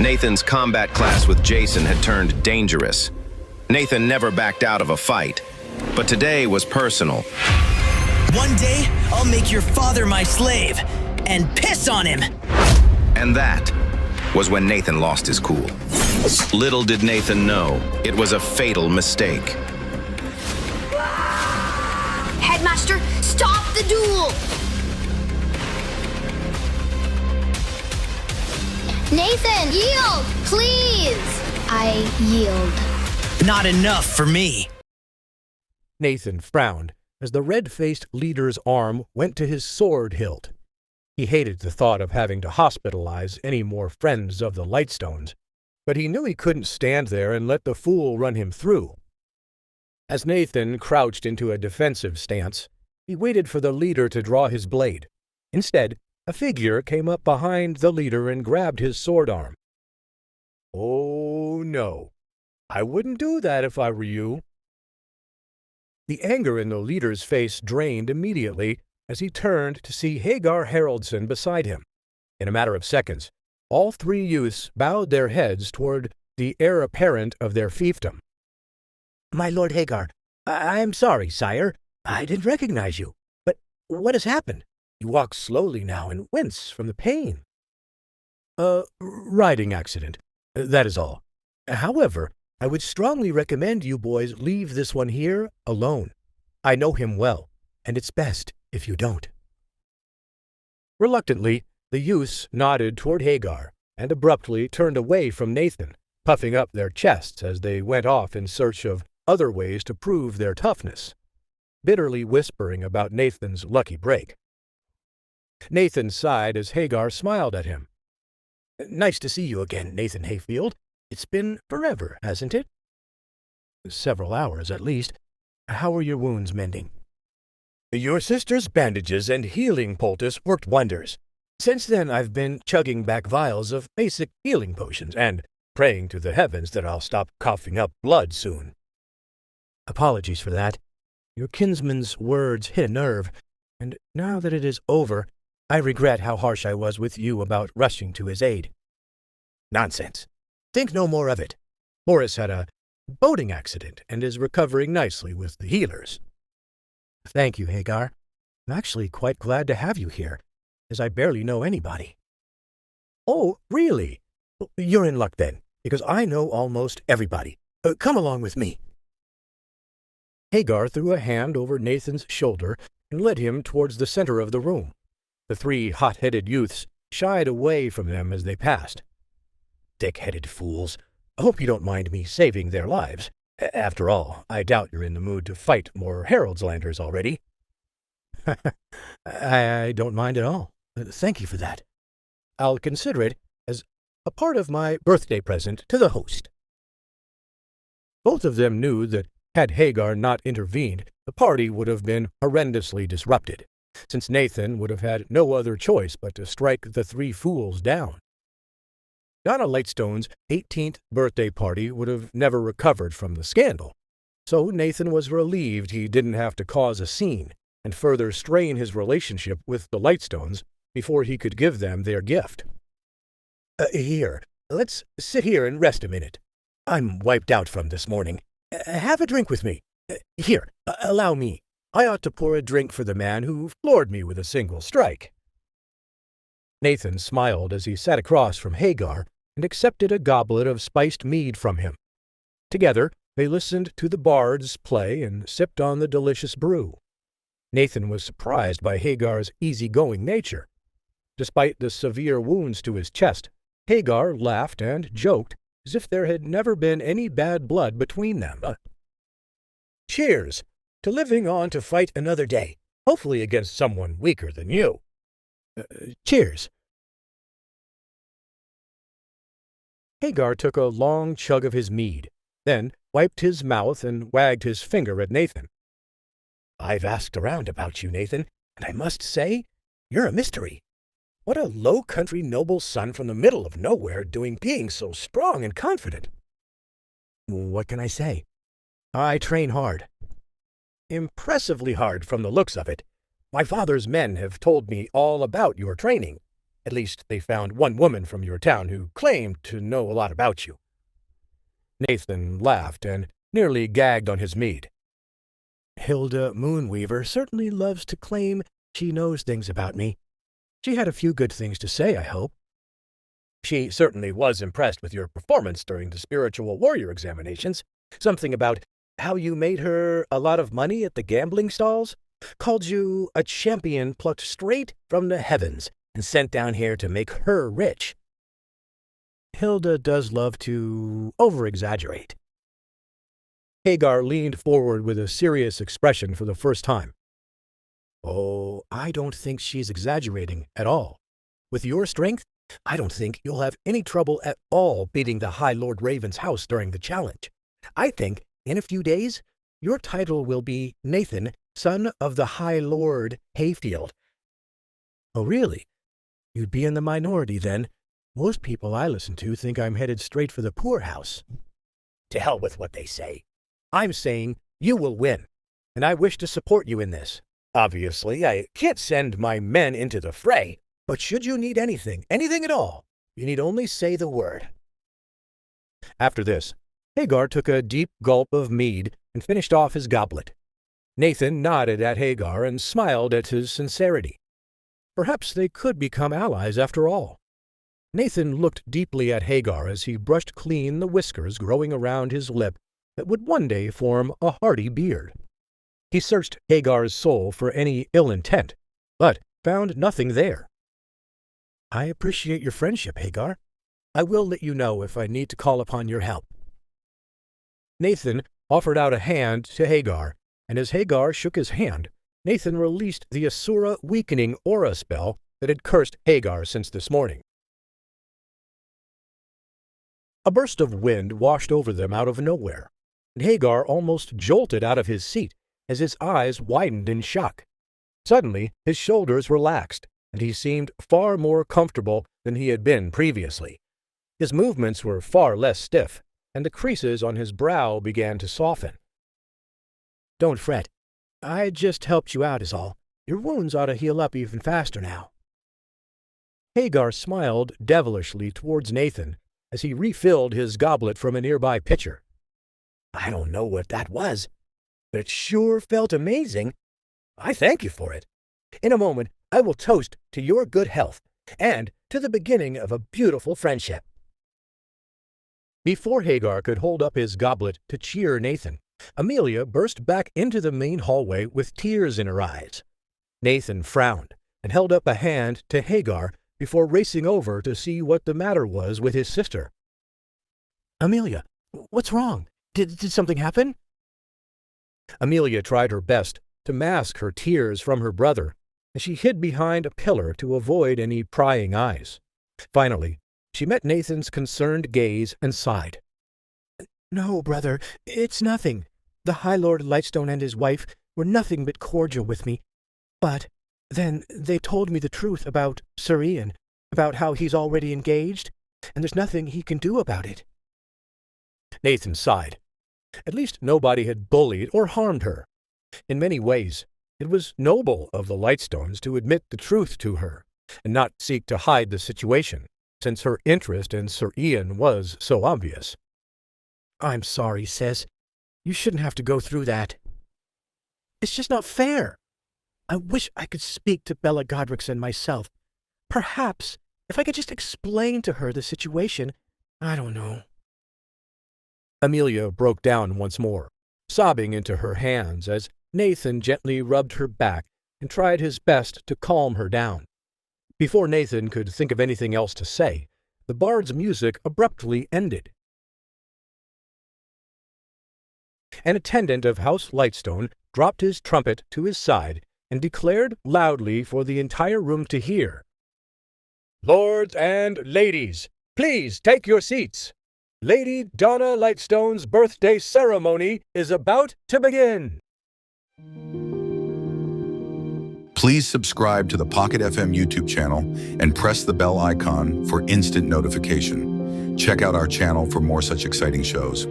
Nathan's combat class with Jason had turned dangerous. Nathan never backed out of a fight, but today was personal. One day, I'll make your father my slave and piss on him. And that was when Nathan lost his cool. Little did Nathan know, it was a fatal mistake. Headmaster, stop the duel! Nathan, yield, please! I yield. Not enough for me. Nathan frowned as the red-faced leader's arm went to his sword hilt. He hated the thought of having to hospitalize any more friends of the Lightstones, but he knew he couldn't stand there and let the fool run him through. As Nathan crouched into a defensive stance, he waited for the leader to draw his blade. Instead, a figure came up behind the leader and grabbed his sword arm. "Oh, no. I wouldn't do that if I were you." The anger in the leader's face drained immediately as he turned to see Hagar Haroldson beside him. In a matter of seconds, all three youths bowed their heads toward the heir apparent of their fiefdom. "My Lord Hagar, I'm sorry, sire. I didn't recognize you. But what has happened? You walk slowly now and wince from the pain." Riding accident. That is all. However, I would strongly recommend you boys leave this one here alone. I know him well, and it's best if you don't." Reluctantly, the youths nodded toward Hagar and abruptly turned away from Nathan, puffing up their chests as they went off in search of other ways to prove their toughness, bitterly whispering about Nathan's lucky break. Nathan sighed as Hagar smiled at him. "Nice to see you again, Nathan Hayfield. It's been forever, hasn't it?" "Several hours, at least. How are your wounds mending?" "Your sister's bandages and healing poultice worked wonders. Since then, I've been chugging back vials of basic healing potions and praying to the heavens that I'll stop coughing up blood soon." "Apologies for that. Your kinsman's words hit a nerve, and now that it is over, I regret how harsh I was with you about rushing to his aid." "Nonsense. Think no more of it. Morris had a boating accident and is recovering nicely with the healers." "Thank you, Hagar. I'm actually quite glad to have you here, as I barely know anybody." "Oh, really? You're in luck then, because I know almost everybody. Come along with me." Hagar threw a hand over Nathan's shoulder and led him towards the center of the room. The three hot-headed youths shied away from them as they passed. "Thick-headed fools. I hope you don't mind me saving their lives. After all, I doubt you're in the mood to fight more Haroldslanders already." I don't mind at all. Thank you for that. I'll consider it as a part of my birthday present to the host." Both of them knew that had Hagar not intervened, the party would have been horrendously disrupted, since Nathan would have had no other choice but to strike the three fools down. Donna Lightstone's 18th birthday party would have never recovered from the scandal, so Nathan was relieved he didn't have to cause a scene and further strain his relationship with the Lightstones before he could give them their gift. Here, let's sit here and rest a minute. I'm wiped out from this morning. Have a drink with me. Here, allow me. I ought to pour a drink for the man who floored me with a single strike." Nathan smiled as he sat across from Hagar and accepted a goblet of spiced mead from him. Together, they listened to the bards play and sipped on the delicious brew. Nathan was surprised by Hagar's easygoing nature. Despite the severe wounds to his chest, Hagar laughed and joked as if there had never been any bad blood between them. "Cheers to living on to fight another day, hopefully against someone weaker than you." Cheers." Hagar took a long chug of his mead, then wiped his mouth and wagged his finger at Nathan. "I've asked around about you, Nathan, and I must say, you're a mystery. What a low-country noble son from the middle of nowhere being so strong and confident." "What can I say? I train hard." "Impressively hard from the looks of it. My father's men have told me all about your training. At least they found one woman from your town who claimed to know a lot about you." Nathan laughed and nearly gagged on his mead. "Hilda Moonweaver certainly loves to claim she knows things about me. She had a few good things to say, I hope." "She certainly was impressed with your performance during the spiritual warrior examinations. Something about how you made her a lot of money at the gambling stalls. Called you a champion plucked straight from the heavens and sent down here to make her rich." "Hilda does love to over-exaggerate." Hagar leaned forward with a serious expression for the first time. "Oh, I don't think she's exaggerating at all. With your strength, I don't think you'll have any trouble at all beating the High Lord Raven's house during the challenge. I think, in a few days, your title will be Nathan, son of the High Lord Hayfield." "Oh, really? You'd be in the minority then. Most people I listen to think I'm headed straight for the poorhouse." "To hell with what they say. I'm saying you will win, and I wish to support you in this. Obviously, I can't send my men into the fray, but should you need anything at all, you need only say the word." After this, Hagar took a deep gulp of mead and finished off his goblet. Nathan nodded at Hagar and smiled at his sincerity. Perhaps they could become allies after all. Nathan looked deeply at Hagar as he brushed clean the whiskers growing around his lip that would one day form a hardy beard. He searched Hagar's soul for any ill intent, but found nothing there. "I appreciate your friendship, Hagar. I will let you know if I need to call upon your help." Nathan offered out a hand to Hagar, and as Hagar shook his hand, Nathan released the Asura weakening aura spell that had cursed Hagar since this morning. A burst of wind washed over them out of nowhere, and Hagar almost jolted out of his seat as his eyes widened in shock. Suddenly, his shoulders relaxed, and he seemed far more comfortable than he had been previously. His movements were far less stiff, and the creases on his brow began to soften. "Don't fret. I just helped you out is all. Your wounds ought to heal up even faster now." Hagar smiled devilishly towards Nathan as he refilled his goblet from a nearby pitcher. "I don't know what that was, but it sure felt amazing. I thank you for it. In a moment, I will toast to your good health and to the beginning of a beautiful friendship." Before Hagar could hold up his goblet to cheer Nathan, Amelia burst back into the main hallway with tears in her eyes. Nathan frowned and held up a hand to Hagar before racing over to see what the matter was with his sister. "Amelia, what's wrong? Did something happen?" Amelia tried her best to mask her tears from her brother, and she hid behind a pillar to avoid any prying eyes. Finally, she met Nathan's concerned gaze and sighed. "No, brother, it's nothing. The High Lord Lighstone and his wife were nothing but cordial with me. But then they told me the truth about Sir Ian, about how he's already engaged, and there's nothing he can do about it." Nathan sighed. At least nobody had bullied or harmed her. In many ways, it was noble of the Lightstones to admit the truth to her, and not seek to hide the situation, since her interest in Sir Ian was so obvious. "I'm sorry, sis. You shouldn't have to go through that. It's just not fair. I wish I could speak to Bella Godricson myself. Perhaps, if I could just explain to her the situation, I don't know." Amelia broke down once more, sobbing into her hands as Nathan gently rubbed her back and tried his best to calm her down. Before Nathan could think of anything else to say, the bard's music abruptly ended. An attendant of House Lightstone dropped his trumpet to his side and declared loudly for the entire room to hear, "Lords and ladies, please take your seats. Lady Donna Lightstone's birthday ceremony is about to begin." Please subscribe to the Pocket FM YouTube channel and press the bell icon for instant notification. Check out our channel for more such exciting shows.